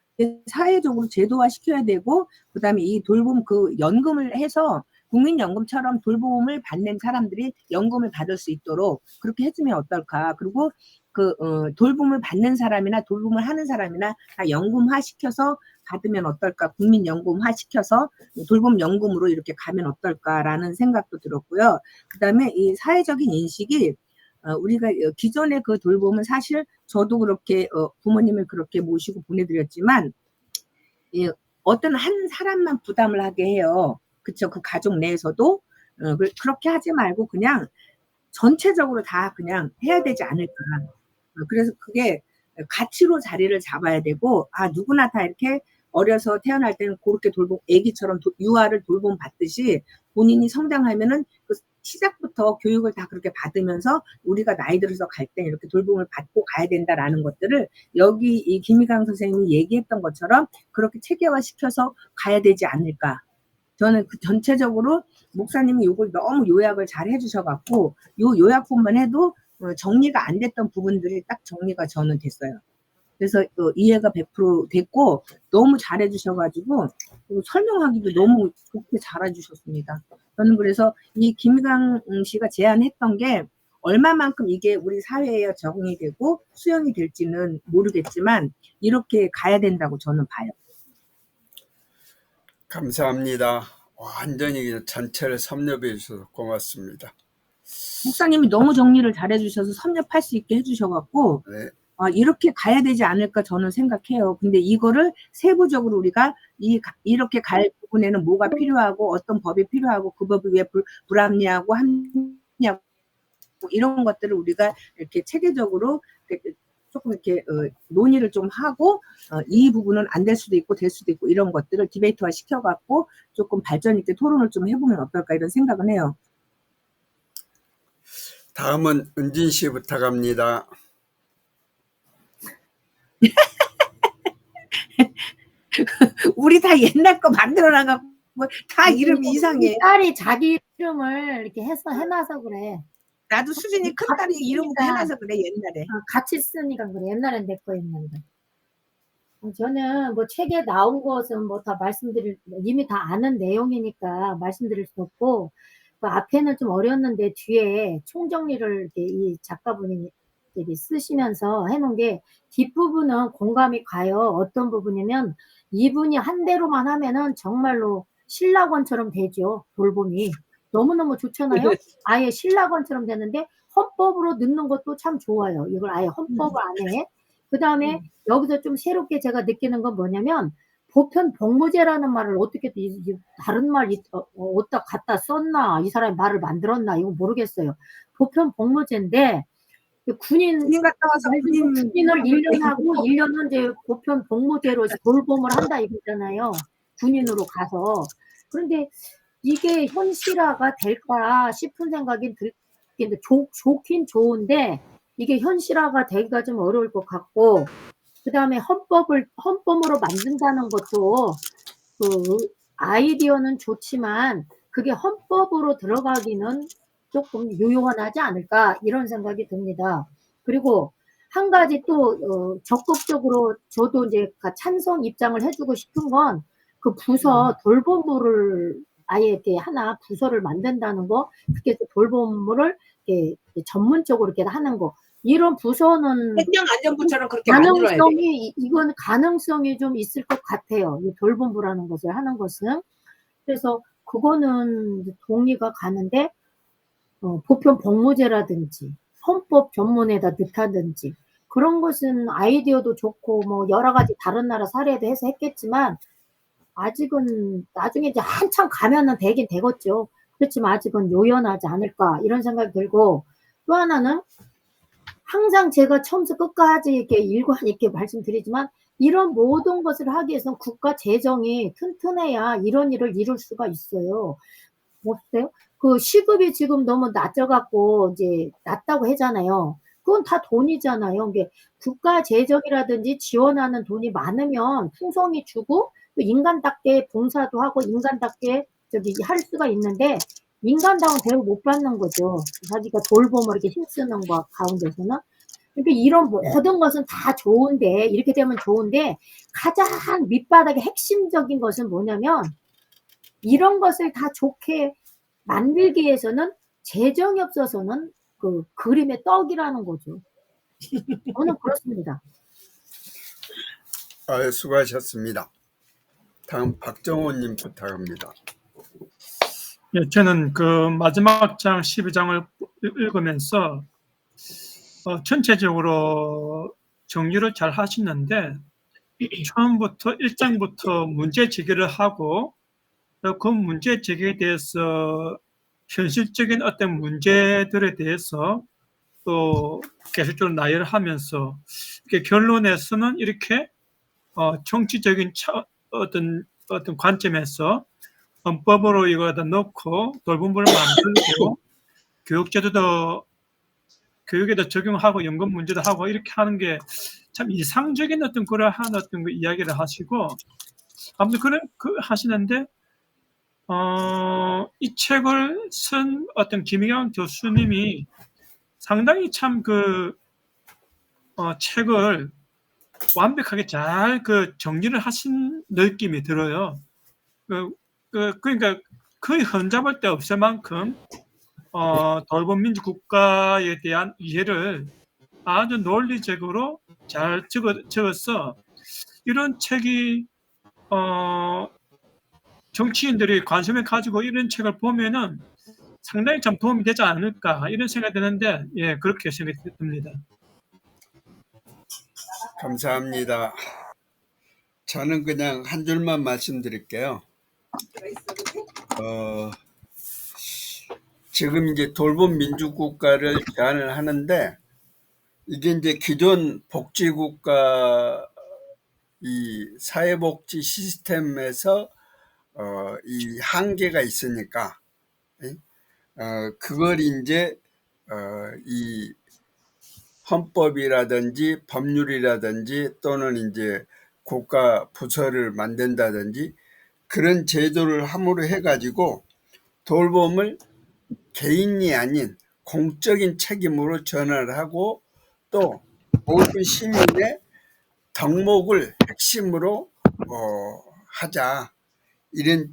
사회적으로 제도화 시켜야 되고 그다음에 이 돌봄 그 연금을 해서 국민연금처럼 돌봄을 받는 사람들이 연금을 받을 수 있도록 그렇게 해주면 어떨까. 그리고 돌봄을 받는 사람이나 돌봄을 하는 사람이나 다 연금화 시켜서 받으면 어떨까. 국민연금화 시켜서 돌봄연금으로 이렇게 가면 어떨까라는 생각도 들었고요. 그다음에 이 사회적인 인식이 우리가 기존의 그 돌봄은 사실 저도 그렇게 부모님을 그렇게 모시고 보내드렸지만 어떤 한 사람만 부담을 하게 해요. 그쵸? 그 가족 내에서도 그렇게 하지 말고 그냥 전체적으로 다 그냥 해야 되지 않을까. 그래서 그게 가치로 자리를 잡아야 되고 누구나 다 이렇게 어려서 태어날 때는 그렇게 애기처럼 유아를 돌봄 받듯이 본인이 성장하면은 그 시작부터 교육을 다 그렇게 받으면서 우리가 나이 들어서 갈 때 이렇게 돌봄을 받고 가야 된다라는 것들을 여기 이 김희강 선생님이 얘기했던 것처럼 그렇게 체계화 시켜서 가야 되지 않을까. 저는 그 전체적으로 목사님이 이걸 너무 요약을 잘 해주셔갖고 요 요약뿐만 해도 정리가 안 됐던 부분들이 딱 정리가 저는 됐어요. 그래서 이해가 100% 됐고 너무 잘해주셔가지고 설명하기도 너무 좋게 잘해주셨습니다. 저는 그래서 이 김희강 씨가 제안했던 게 얼마만큼 이게 우리 사회에 적응이 되고 수용이 될지는 모르겠지만 이렇게 가야 된다고 저는 봐요. 감사합니다. 완전히 전체를 섭렵해 주셔서 고맙습니다. 목사님이 너무 정리를 잘해주셔서 섭렵할 수 있게 해주셔갖고 네. 이렇게 가야 되지 않을까 저는 생각해요. 근데 이거를 세부적으로 우리가 이렇게 갈 부분에는 뭐가 필요하고 어떤 법이 필요하고 그 법이 왜 불합리하고 합리하고 이런 것들을 우리가 이렇게 체계적으로 조금 이렇게 논의를 좀 하고 이 부분은 안 될 수도 있고 될 수도 있고 이런 것들을 디베이트화 시켜갖고 조금 발전 있게 토론을 좀 해보면 어떨까 이런 생각은 해요. 다음은 은진 씨 부탁합니다. 우리 다 옛날 거 만들어놔갖고 다 이름이 이상해. 딸이 자기 이름을 이렇게 해놔서 그래. 나도 수진이 큰 딸이 이름도 그러니까. 해놔서 그래 옛날에. 같이 쓰니까 그래. 옛날엔 내 거였는데. 저는 뭐 책에 나온 것은 뭐 다 이미 다 아는 내용이니까 말씀드릴 수 없고, 그 앞에는 좀 어려웠는데 뒤에 총정리를 이렇게 이 작가분이 이렇게 쓰시면서 해놓은 게 뒷부분은 공감이 가요. 어떤 부분이면 이분이 한 대로만 하면은 정말로 신라권처럼 되죠. 돌봄이. 너무너무 좋잖아요. 아예 신라권처럼 되는데 헌법으로 넣는 것도 참 좋아요. 이걸 아예 헌법 안에. 그 다음에 여기서 좀 새롭게 제가 느끼는 건 뭐냐면 보편 복무제라는 말을 어떻게 다른 말 어디다 갖다 썼나, 이 사람이 말을 만들었나, 이거 모르겠어요. 보편 복무제인데 군인 갔다 와서 군인을 1년 하고 1년은 이제 보편 복무제로 돌봄을 한다 이거잖아요. 군인으로 가서. 그런데 이게 현실화가 될까 싶은 생각이 들는데 좋긴 좋은데 이게 현실화가 되기가 좀 어려울 것 같고, 그 다음에 헌법으로 만든다는 것도 그 아이디어는 좋지만 그게 헌법으로 들어가기는 조금 유용하지 않을까 이런 생각이 듭니다. 그리고 한 가지 또 적극적으로 저도 이제 찬성 입장을 해주고 싶은 건 그 부서 돌봄부를 아예 이렇게 하나 부서를 만든다는 거, 그게 돌봄을 이렇게 전문적으로 이렇게 하는 거, 이런 부서는 행정안전부처럼 그렇게 만들어야 돼. 이건 가능성이 좀 있을 것 같아요. 이 돌봄부라는 것을 하는 것은. 그래서 그거는 동의가 가는데 보편 복무제라든지 헌법 전문에다 넣다든지 그런 것은 아이디어도 좋고 뭐 여러 가지 다른 나라 사례도 해서 했겠지만 아직은 나중에 이제 한참 가면은 되긴 되겠죠. 그렇지만 아직은 요연하지 않을까 이런 생각이 들고, 또 하나는 항상 제가 처음부터 끝까지 이렇게 이렇게 말씀드리지만 이런 모든 것을 하기 위해서는 국가 재정이 튼튼해야 이런 일을 이룰 수가 있어요. 어때요? 그 시급이 지금 너무 낮아갖고 이제 낮다고 하잖아요. 그건 다 돈이잖아요. 이게 국가 재정이라든지 지원하는 돈이 많으면 풍성히 주고 또 인간답게 봉사도 하고 인간답게 할 수가 있는데 인간다운 대우 못 받는 거죠. 자기가 돌봄을 이렇게 힘쓰는 거 가운데서는. 그러니까 이런 모든 것은 다 좋은데, 이렇게 되면 좋은데 가장 밑바닥의 핵심적인 것은 뭐냐면 이런 것을 다 좋게 만들기 위해서는 재정이 없어서는 그 그림의 떡이라는 거죠. 저는 그렇습니다. 수고하셨습니다. 다음 박정호님 부탁합니다. 예, 저는 그 마지막 장 12장을 읽으면서 전체적으로 정리를 잘 하시는데 처음부터 1장부터 문제 제기를 하고 그 문제 제기에 대해서 현실적인 어떤 문제들에 대해서 또 계속적으로 나열을 하면서 이렇게 결론에서는 이렇게 정치적인 어떤 관점에서 헌법으로 이거다 넣고 돌봄부를 만들고 교육에도 적용하고 연금 문제도 하고 이렇게 하는 게 참 이상적인 어떤 그러한 어떤 그 이야기를 하시고 아무튼 하시는데 이 책을 쓴 어떤 김희경 교수님이 상당히 참 책을 완벽하게 잘 정리를 하신 느낌이 들어요. 그러니까 거의 흠잡을 데 없을 만큼 돌봄 민주 국가에 대한 이해를 아주 논리적으로 잘 적었어. 이런 책이 정치인들이 관심을 가지고 이런 책을 보면은 상당히 좀 도움이 되지 않을까 이런 생각이 드는데, 예, 그렇게 생각이 듭니다. 감사합니다. 저는 그냥 한 줄만 말씀드릴게요. 지금 이제 돌봄 민주국가를 제안을 하는데 이게 이제 기존 복지국가 이 사회복지 시스템에서 이 한계가 있으니까 그걸 이제 이 헌법이라든지 법률이라든지 또는 이제 국가 부서를 만든다든지 그런 제도를 함으로 해가지고 돌봄을 개인이 아닌 공적인 책임으로 전환을 하고 또 모든 시민의 덕목을 핵심으로 하자. 이런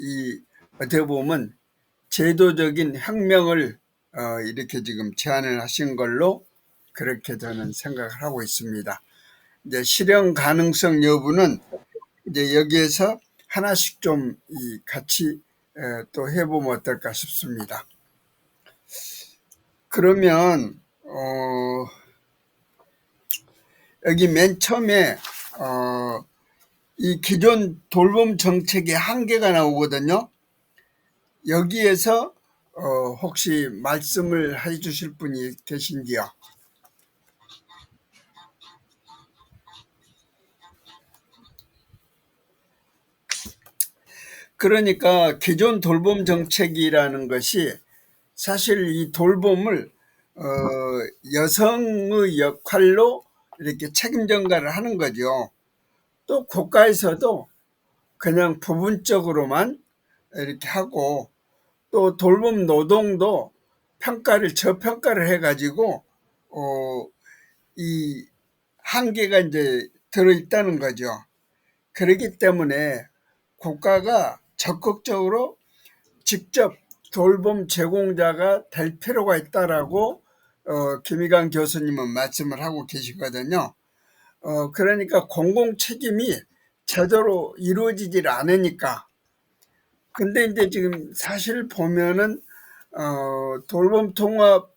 이 어떻게 보면 제도적인 혁명을 이렇게 지금 제안을 하신 걸로 그렇게 저는 생각을 하고 있습니다. 이제 실현 가능성 여부는 이제 여기에서 하나씩 좀 같이 또 해보면 어떨까 싶습니다. 그러면 여기 맨 처음에 이 기존 돌봄 정책의 한계가 나오거든요. 여기에서 혹시 말씀을 해 주실 분이 계신지요? 그러니까 기존 돌봄 정책이라는 것이 사실 이 돌봄을 여성의 역할로 이렇게 책임 전가를 하는 거죠. 또 국가에서도 그냥 부분적으로만 이렇게 하고 또 돌봄 노동도 저평가를 해가지고 이 한계가 이제 들어있다는 거죠. 그렇기 때문에 국가가 적극적으로 직접 돌봄 제공자가 될 필요가 있다라고 김희강 교수님은 말씀을 하고 계시거든요. 그러니까 공공 책임이 제대로 이루어지질 않으니까. 근데 이제 지금 사실 보면은 돌봄 통합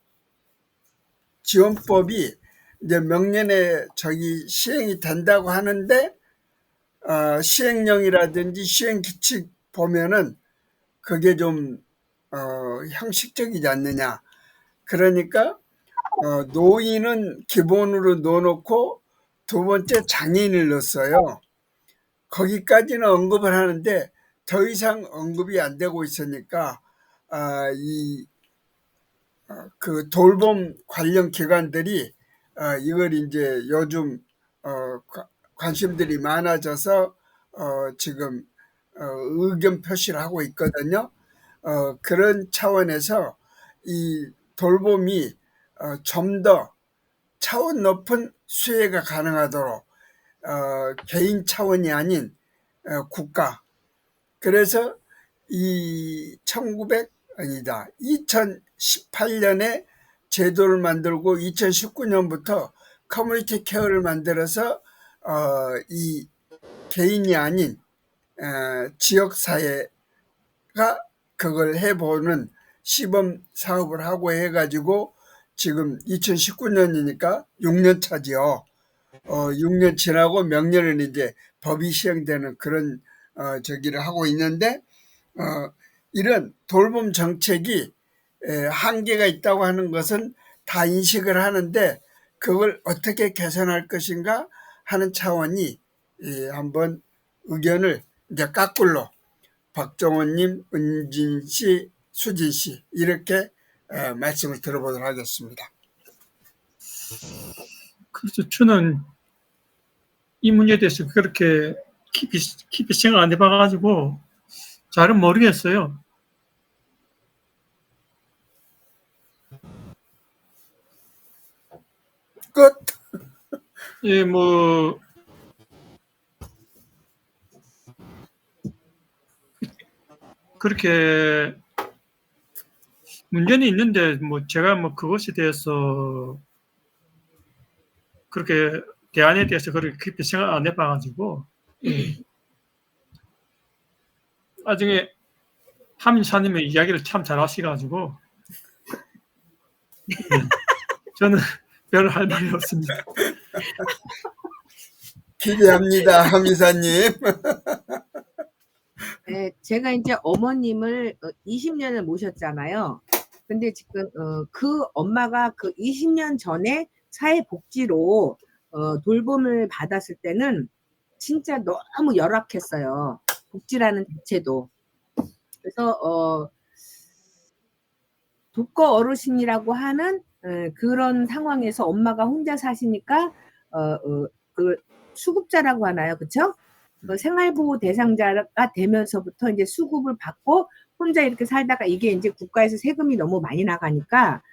지원법이 이제 명년에 시행이 된다고 하는데 시행령이라든지 시행규칙 보면은 그게 좀 형식적이지 않느냐. 그러니까 노인은 기본으로 넣어놓고 두 번째 장애인을 넣었어요. 거기까지는 언급을 하는데 더 이상 언급이 안 되고 있으니까 그 돌봄 관련 기관들이 이걸 이제 요즘 관심들이 많아져서 지금 의견 표시를 하고 있거든요. 그런 차원에서 이 돌봄이 좀 더 차원 높은 수혜가 가능하도록 개인 차원이 아닌 국가. 그래서 이 2018년에 제도를 만들고 2019년부터 커뮤니티 케어를 만들어서 이 개인이 아닌 지역사회가 그걸 해보는 시범 사업을 하고 해가지고 지금 2019년이니까 6년 차지요. 6년 지나고 명년은 이제 법이 시행되는 그런 저기를 하고 있는데 이런 돌봄 정책이 한계가 있다고 하는 것은 다 인식을 하는데 그걸 어떻게 개선할 것인가 하는 차원이 한번 의견을 이제 까꿀로 박정원님, 은진 씨, 수진 씨 이렇게 말씀을 들어보도록 하겠습니다. 그래서 저는 이 문제에 대해서 그렇게 깊이 생각 안 해봐가지고 잘은 모르겠어요. 끝. 예, 뭐 그렇게 문제는 있는데 뭐 제가 뭐 그것에 대해서 그렇게 대안에 대해서 그렇게 깊이 생각 안 해봐가지고 나중에 하민사님의 이야기를 참 잘하시가지고 저는 별 할 말이 없습니다. 기대합니다, 하미사님. 네, 제가 이제 어머님을 20년을 모셨잖아요. 근데 지금 그 엄마가 그 20년 전에 사회복지로 돌봄을 받았을 때는 진짜 너무 열악했어요. 복지라는 자체도. 그래서 독거 어르신이라고 하는 그런 상황에서 엄마가 혼자 사시니까 그 수급자라고 하나요, 그쵸? 그 생활보호 대상자가 되면서부터 이제 수급을 받고 혼자 이렇게 살다가 이게 이제 국가에서 세금이 너무 많이 나가니까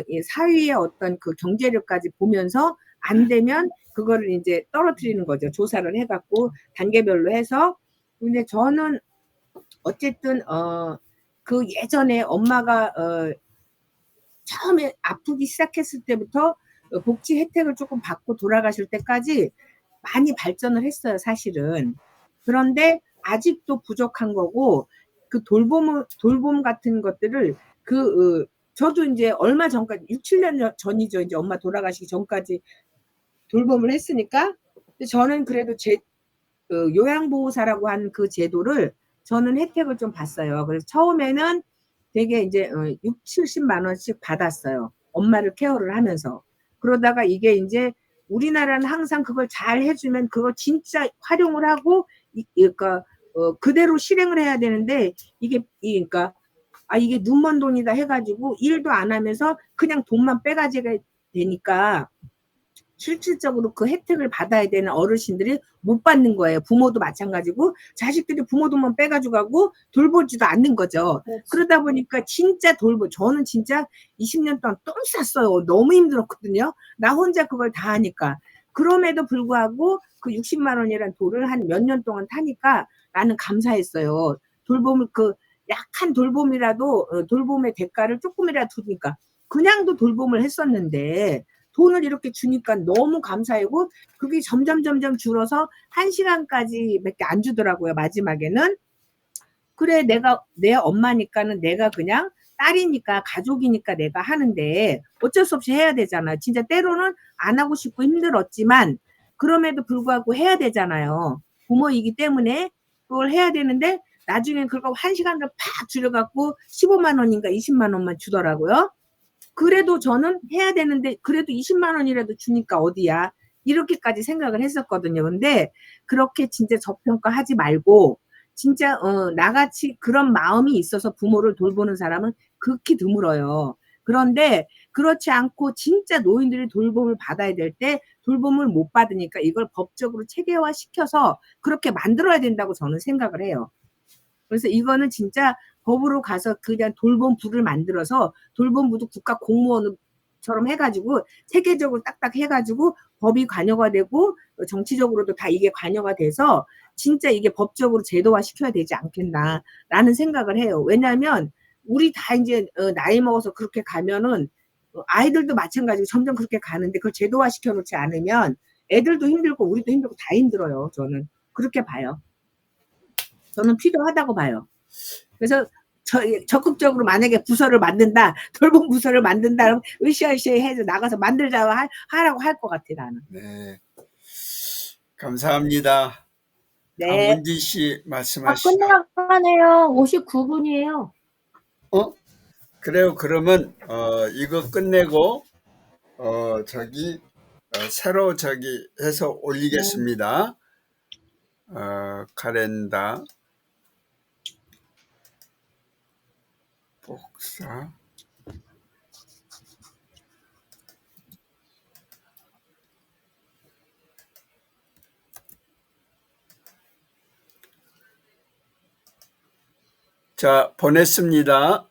이 사위의 어떤 그 경제력까지 보면서 안 되면 그거를 이제 떨어뜨리는 거죠. 조사를 해갖고 단계별로 해서. 근데 저는 어쨌든 그 예전에 엄마가 처음에 아프기 시작했을 때부터 복지 혜택을 조금 받고 돌아가실 때까지 많이 발전을 했어요, 사실은. 그런데 아직도 부족한 거고, 그 돌봄 같은 것들을 저도 이제 얼마 전까지, 6, 7년 전이죠. 이제 엄마 돌아가시기 전까지 돌봄을 했으니까. 근데 저는 그래도 요양보호사라고 하는 그 제도를 저는 혜택을 좀 봤어요. 그래서 처음에는 되게 이제 6, 70만 원씩 받았어요. 엄마를 케어를 하면서. 그러다가 이게 이제 우리나라는 항상 그걸 잘 해주면 그걸 진짜 활용을 하고 그러니까 그대로 실행을 해야 되는데 그러니까 이게 눈먼 돈이다 해가지고 일도 안 하면서 그냥 돈만 빼가지게 되니까 실질적으로 그 혜택을 받아야 되는 어르신들이 못 받는 거예요. 부모도 마찬가지고 자식들이 부모 돈만 빼가지고 가고 돌보지도 않는 거죠. 그렇지. 그러다 보니까 진짜 저는 진짜 20년 동안 똥 쌌어요. 너무 힘들었거든요. 나 혼자 그걸 다 하니까. 그럼에도 불구하고 그 60만 원이란 돌을 한 몇 년 동안 타니까 나는 감사했어요. 돌봄을 약한 돌봄이라도 돌봄의 대가를 조금이라도 주니까 그냥도 돌봄을 했었는데 돈을 이렇게 주니까 너무 감사하고 그게 점점 줄어서 1시간까지 밖에 안 주더라고요. 마지막에는. 그래 내 엄마니까는 내가 그냥 딸이니까 가족이니까 내가 하는데 어쩔 수 없이 해야 되잖아. 진짜 때로는 안 하고 싶고 힘들었지만 그럼에도 불구하고 해야 되잖아요. 부모이기 때문에 그걸 해야 되는데 나중에 그거 1시간을 팍 줄여갖고 15만 원인가 20만 원만 주더라고요. 그래도 저는 해야 되는데 그래도 20만 원이라도 주니까 어디야. 이렇게까지 생각을 했었거든요. 근데 그렇게 진짜 저평가하지 말고 진짜 나같이 그런 마음이 있어서 부모를 돌보는 사람은 극히 드물어요. 그런데 그렇지 않고 진짜 노인들이 돌봄을 받아야 될 때 돌봄을 못 받으니까 이걸 법적으로 체계화시켜서 그렇게 만들어야 된다고 저는 생각을 해요. 그래서 이거는 진짜 법으로 가서 그냥 돌봄부를 만들어서 돌봄부도 국가 공무원처럼 해가지고 세계적으로 딱딱 해가지고 법이 관여가 되고 정치적으로도 다 이게 관여가 돼서 진짜 이게 법적으로 제도화 시켜야 되지 않겠나라는 생각을 해요. 왜냐하면 우리 다 이제 나이 먹어서 그렇게 가면은 아이들도 마찬가지고 점점 그렇게 가는데 그걸 제도화 시켜놓지 않으면 애들도 힘들고 우리도 힘들고 다 힘들어요. 저는 그렇게 봐요. 저는 필요하다고 봐요. 그래서 적극적으로 만약에 부서를 만든다, 돌봄 부서를 만든다, 그러면 으쌰으쌰 해서 나가서 만들자고 하라고 할 것 같아, 나는. 네. 감사합니다. 네. 강문지 씨 말씀하시죠. 끝나가네요. 59분이에요. 그래요. 그러면 이거 끝내고 새로 해서 올리겠습니다. 카렌다 복사. 자, 보냈습니다.